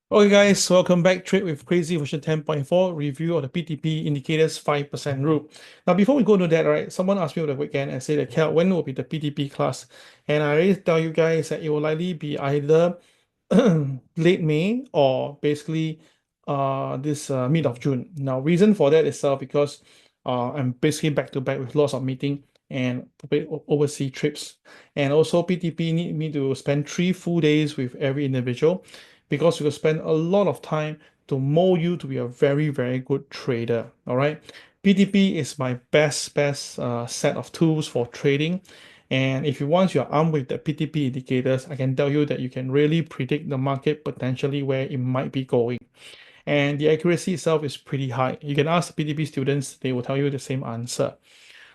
Okay, guys, welcome back. Trade with Crazii version 10.4 review of the PTP indicators 5% rule. Now, before we go into that, right, someone asked me over the weekend and said that, Kel, when will be the PTP class? And I already tell you guys that it will likely be either late May or basically this mid of June. Now, reason for that itself because I'm basically back to back with lots of meeting and overseas trips. And also PTP need me to spend 3 full days with every individual because we will spend a lot of time to mold you to be a very, very good trader. All right. PTP is my best set of tools for trading. And if you once you're armed with the PTP indicators, I can tell you that you can really predict the market potentially where it might be going. And the accuracy itself is pretty high. You can ask the PTP students, they will tell you the same answer.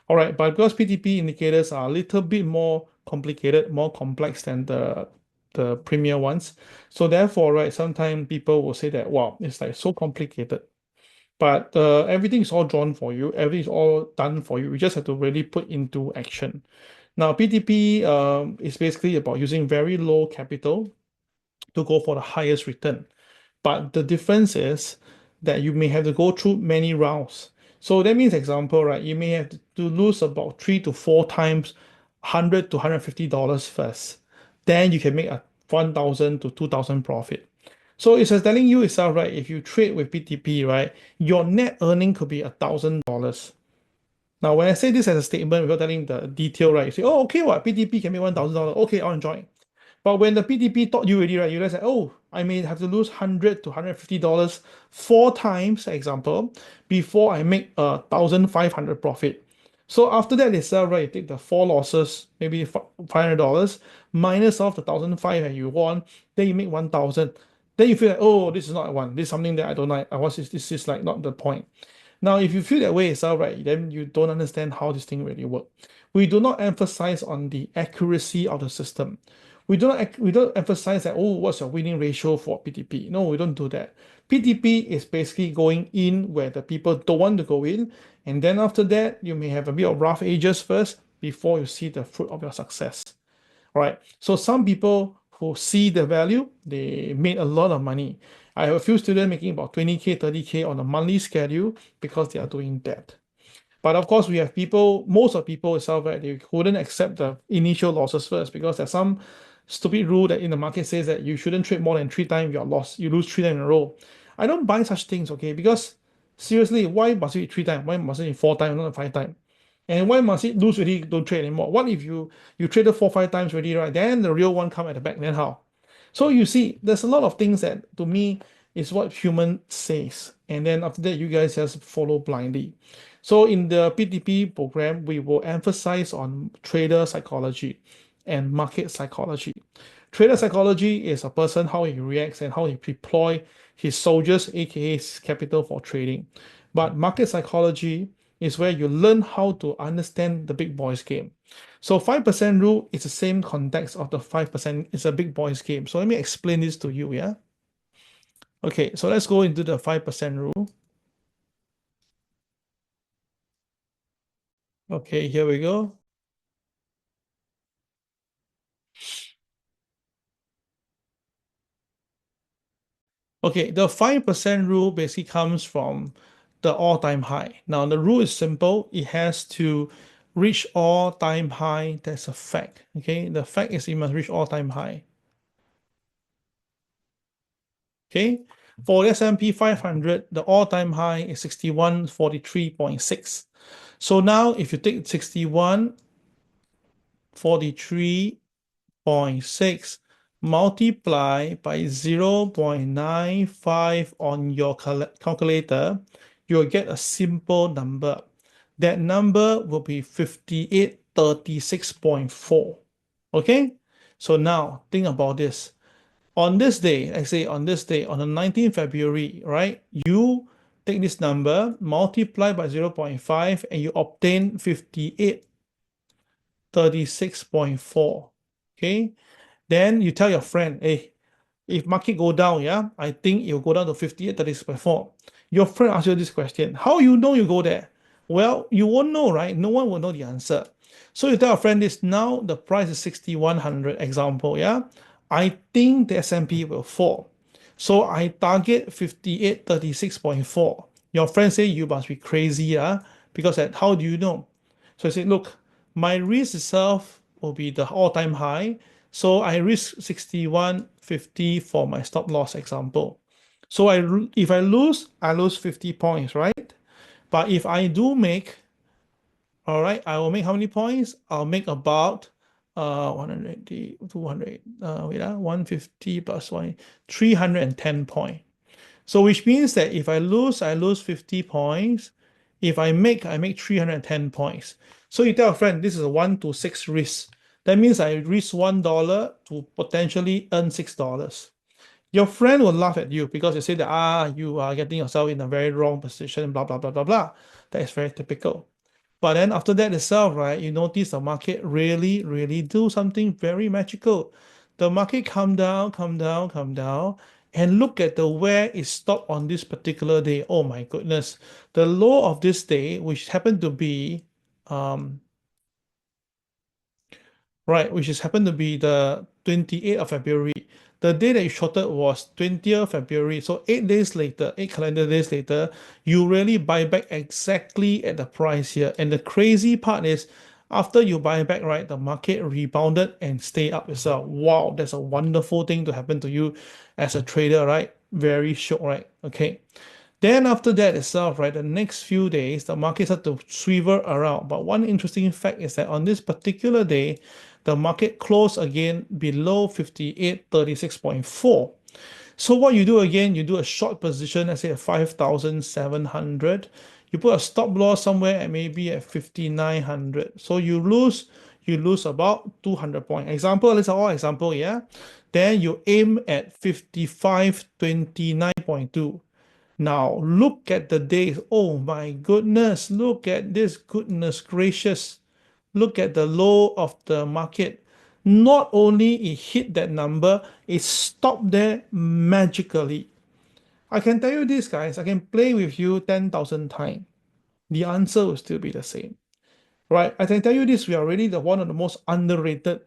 All right, but because PTP indicators are a little bit more complicated, more complex than the premier ones, so therefore, right, sometimes people will say that, wow, it's like so complicated. But everything is all drawn for you, everything is all done for you. You just have to really put into action. Now, PTP is basically about using very low capital to go for the highest return. But the difference is that you may have to go through many rounds. So that means, example, right, you may have to lose about 3 to 4 times $100 to $150 first. Then you can make a 1,000 to 2,000 profit. So it's just telling you itself, right? If you trade with PTP, right, your net earning could be $1,000. Now, when I say this as a statement without telling the detail, right, you say, oh, okay, what PTP can make $1,000. Okay, I'll join. But when the PTP taught you already, right, you realize that, oh, I may have to lose $100 to $150 4 times, example, before I make 1,500 profit. So after that itself, right, you take the 4 losses, maybe $500, minus off the 1,500 that you won, then you make 1,000. Then you feel like, oh, this is not one. This is something that I don't like. I want this is like not the point. Now, if you feel that way itself, right, then you don't understand how this thing really works. We do not emphasize on the accuracy of the system. We don't emphasize that, oh, what's your winning ratio for PTP? No, we don't do that. PTP is basically going in where the people don't want to go in, and then after that, you may have a bit of rough edges first before you see the fruit of your success. Right. So some people who see the value, they made a lot of money. I have a few students making about 20K, 30K on a monthly schedule because they are doing that. But of course, we have people, most of people itself, right, they couldn't accept the initial losses first because there's some stupid rule that in the market says that you shouldn't trade more than 3 times your loss. You lose 3 times in a row. I don't buy such things, okay? Because seriously, why must it be 3 times? Why must it be 4 times, not 5 times? And why must it lose already, don't trade anymore? What if you traded 4, 5 times already, right? Then the real one come at the back, then how? So you see, there's a lot of things that to me is what human says. And then after that, you guys just follow blindly. So in the PTP program, we will emphasize on trader psychology and market psychology. Trader psychology is a person, how he reacts and how he deploy his soldiers, aka his capital for trading. But market psychology is where you learn how to understand the big boys game. So 5% rule is the same context of the 5%. It's a big boys game. So let me explain this to you, yeah? Okay, so let's go into the 5% rule. Okay, here we go. Okay, the 5% rule basically comes from the all-time high. Now, the rule is simple. It has to reach all-time high. That's a fact. Okay, the fact is it must reach all-time high. Okay, for the S&P 500, the all-time high is 6143.6. So now if you take 6143.6 multiply by 0.95 on your calculator, you'll get a simple number. That number will be 5836.4. Okay? So now think about this. On this day, I say on this day, on the 19th February, right? You take this number, multiply by 0.5, and you obtain 5836.4. Okay? Then you tell your friend, hey, if market go down, yeah, I think it will go down to 5836.4. Your friend asks you this question. How you know you go there? Well, you won't know, right? No one will know the answer. So you tell a friend this, now the price is 6,100, example, yeah? I think the S&P will fall. So I target 5836.4. Your friend say you must be crazy, because at how do you know? So I said, look, my risk itself will be the all-time high. So I risk 6150 for my stop loss example. So if I lose, I lose 50 points, right? But if I do make, all right, I will make how many points? I'll make about 180, 200, wait, 150 plus 1, 310 points. So which means that if I lose 50 points. If I make 310 points. So you tell a friend, this is a 1 to 6 risk. That means I risk $1 to potentially earn $6. Your friend will laugh at you because they say that you are getting yourself in a very wrong position, blah blah blah blah blah. That is very typical. But then after that itself, right, you notice the market really, really do something very magical. The market come down, come down, come down, and look at the where it stopped on this particular day. Oh my goodness. The low of this day, which happened to be um, right, which is happened to be the 28th of February. The day that you shorted was 20th February. So 8 days later, 8 calendar days later, you really buy back exactly at the price here. And the crazy part is after you buy back, right, the market rebounded and stay up itself. Wow, that's a wonderful thing to happen to you as a trader, right? Very shock, right? Okay. Then after that itself, right, the next few days, the market started to swivel around. But one interesting fact is that on this particular day, the market closed again below 5836.4. So what you do again, you do a short position, let's say at 5,700. You put a stop loss somewhere at maybe at 5,900. So you lose about 200 points. Example, let's all example, yeah. Then you aim at 5529.2. Now look at the days. Oh my goodness, look at this, goodness gracious. Look at the low of the market. Not only it hit that number, it stopped there magically. I can tell you this, guys, I can play with you 10,000 times. The answer will still be the same. Right? I can tell you this, we are really the one of the most underrated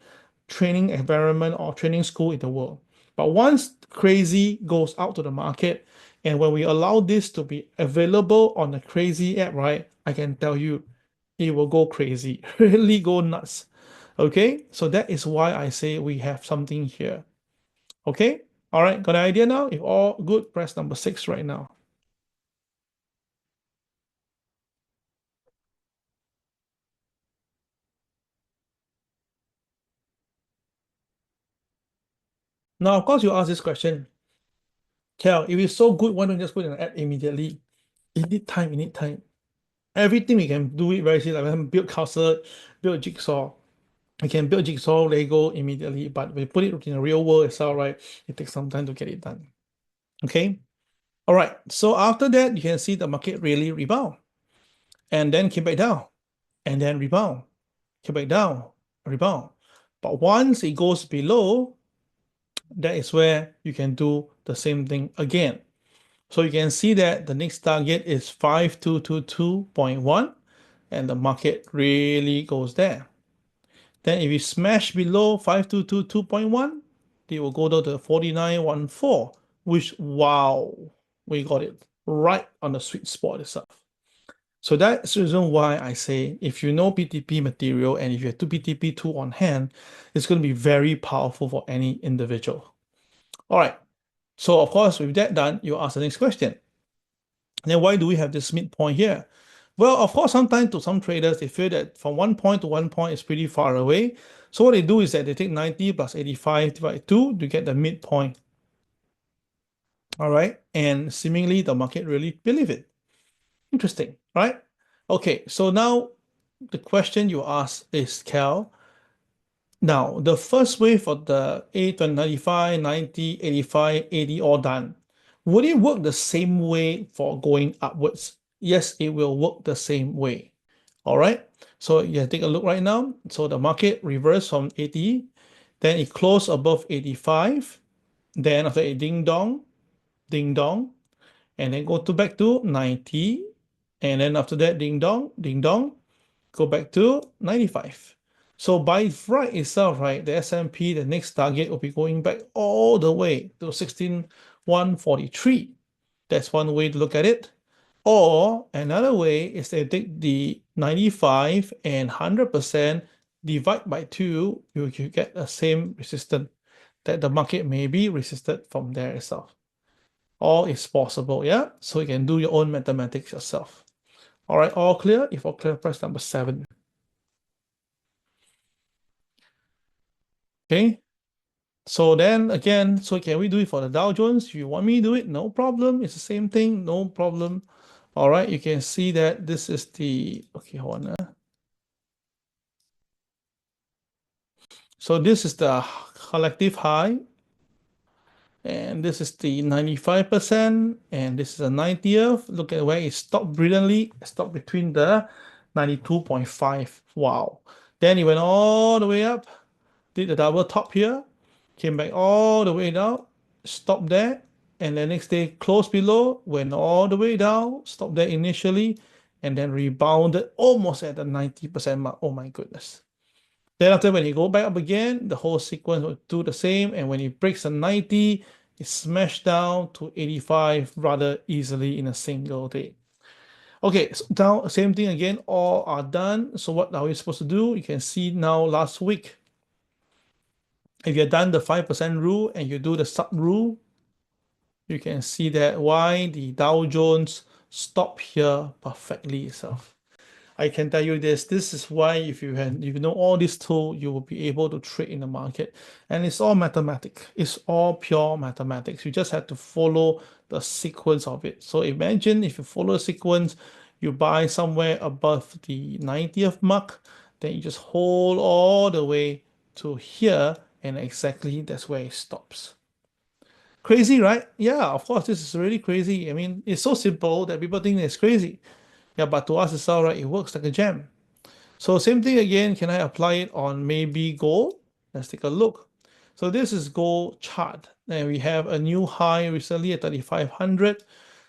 training environment or training school in the world. But once Crazii goes out to the market, and when we allow this to be available on the Crazii app, right, I can tell you it will go crazy, really go nuts. Okay, so that is why I say we have something here. Okay, all right, got an idea now? If all good, press number 6 right now. Now, of course, you ask this question, Kel, if it's so good, why don't you just put in an app immediately? It need time, it need time. Everything we can do it very easily, like build castle, build jigsaw. We can build jigsaw, Lego immediately, but we put it in the real world itself, right? It takes some time to get it done. Okay. All right. So after that, you can see the market really rebound and then came back down and then rebound, came back down, rebound. But once it goes below, that is where you can do the same thing again. So you can see that the next target is 5222.1 and the market really goes there. Then if you smash below 5222.1, they will go down to 4914, which wow, we got it right on the sweet spot itself. So that's the reason why I say if you know BTP material and if you have two BTP tool on hand, it's going to be very powerful for any individual. All right. So of course, with that done, you ask the next question. Then why do we have this midpoint here? Well, of course, sometimes to some traders, they feel that from one point to one point is pretty far away. So what they do is that they take 90 plus 85 divided by 2 to get the midpoint. All right. And seemingly the market really believe it. Interesting, right? Okay, so now the question you ask is, Cal, now the first wave of the A2095, 90, 85, 80 all done. Would it work the same way for going upwards? Yes, it will work the same way. All right. So you take a look right now. So the market reversed from 80, then it closed above 85. Then after a ding dong, and then go to back to 90. And then after that, ding dong, go back to 95. So by right itself, right, the S&P, the next target will be going back all the way to 16 143. That's one way to look at it. Or another way is they take the 95 and 100% divide by 2, you get the same resistance that the market may be resisted from there itself. All is possible, yeah? So you can do your own mathematics yourself. All right, all clear? If all clear, press number 7. Okay. So then again, so can we do it for the Dow Jones? If you want me to do it, no problem. It's the same thing, no problem. All right, you can see that this is the, okay, hold on. So this is the collective high, and this is the 95%, and this is the 90th. Look at where it stopped brilliantly. It stopped between the 92.5. Wow. Then it went all the way up, did the double top here, came back all the way down, stopped there, and the next day closed below, went all the way down, stopped there initially, and then rebounded almost at the 90% mark. Oh my goodness. Then after when you go back up again, the whole sequence will do the same. And when it breaks the 90, it smashed down to 85 rather easily in a single day. Okay, so now same thing again, all are done. So what are we supposed to do? You can see now last week, if you've done the 5% rule and you do the sub rule, you can see that why the Dow Jones stopped here perfectly itself. I can tell you this. This is why if you know all this tool, you will be able to trade in the market. And it's all mathematics. It's all pure mathematics. You just have to follow the sequence of it. So imagine if you follow the sequence, you buy somewhere above the 90th mark, then you just hold all the way to here, and exactly that's where it stops. Crazy, right? Yeah, of course, this is really crazy. I mean, it's so simple that people think it's crazy. Yeah, but to us itself, right, it works like a gem. So same thing again, can I apply it on maybe gold? Let's take a look. So this is gold chart. And we have a new high recently at 3,500.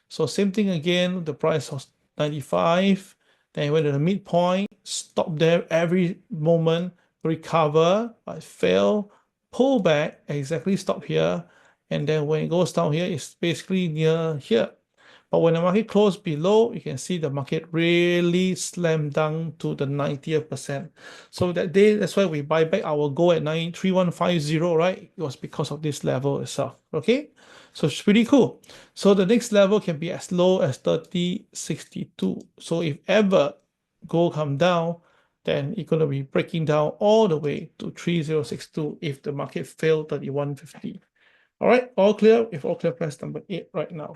So same thing again, the price was 95. Then it went to the midpoint, stop there every moment, recover, but fail, pull back, exactly stop here. And then when it goes down here, it's basically near here. But when the market closed below, you can see the market really slammed down to the 90th percent. So that day, that's why we buy back our gold at 93150, right? It was because of this level itself. Okay. So it's pretty cool. So the next level can be as low as 3062. So if ever gold come down, then it's going to be breaking down all the way to 3062 if the market failed 3150. All right, all clear? If all clear, press number 8 right now.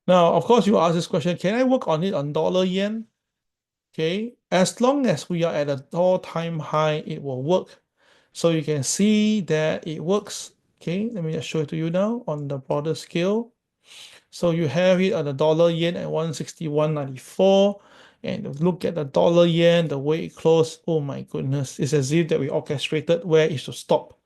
Now, of course, you ask this question, can I work on it on dollar yen? Okay, as long as we are at an all-time high, it will work. So you can see that it works. Okay, let me just show it to you now on the broader scale. So you have it on the dollar yen at 161.94. And look at the dollar yen, the way it closed. Oh my goodness, it's as if that we orchestrated where it should stop.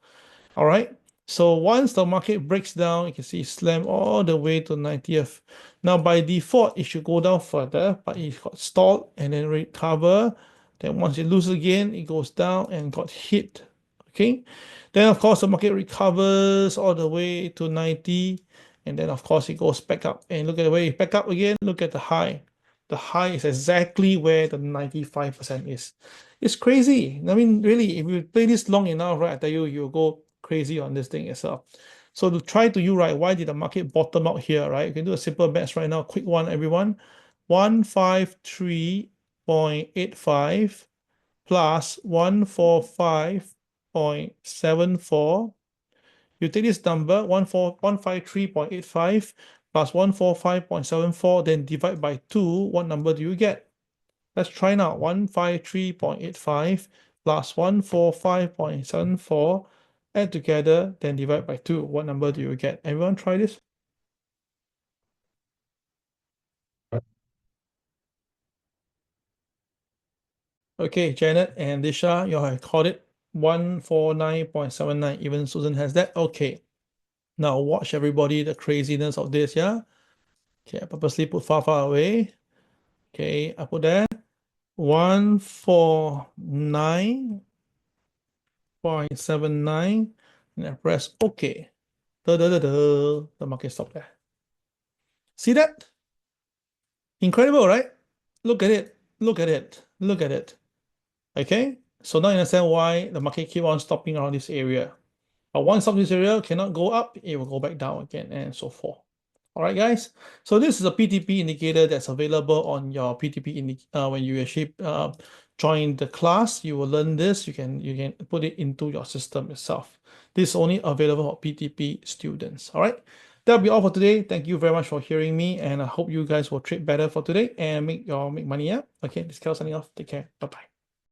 All right. So once the market breaks down, you can see slam all the way to 90th. Now by default, it should go down further, but it got stalled and then recover. Then once it loses again, it goes down and got hit. Okay. Then of course the market recovers all the way to 90, and then of course it goes back up. And look at the way it back up again. Look at the high. The high is exactly where the 95% is. It's crazy. I mean, really, if you play this long enough, right, I tell you, you'll go crazy on this thing itself. So to try to you, right, why did the market bottom out here, right? You can do a simple math right now, quick one, everyone. 153.85 plus 145.74. You take this number, 153.85 plus 145.74, then divide by 2, what number do you get? Let's try now, 153.85 plus 145.74, add together, then divide by 2. What number do you get? Everyone try this? Okay, Janet and Disha, you have called it 149.79. Even Susan has that. Okay. Now watch everybody, the craziness of this, yeah? Okay, I purposely put far, far away. Okay, I put there 149.79. 0.79, and I press OK. The market stop there. See that? Incredible, right? Look at it. Look at it. Look at it. Okay, so now you understand why the market keep on stopping around this area. But once stop this area cannot go up, it will go back down again and so forth. All right, guys. So this is a PTP indicator that's available on your PTP when you actually join the class. You will learn this. You can put it into your system itself. This is only available for PTP students. All right. That'll be all for today. Thank you very much for hearing me, and I hope you guys will trade better for today and make money. Yeah. Okay. This is Kel signing off. Take care. Bye bye.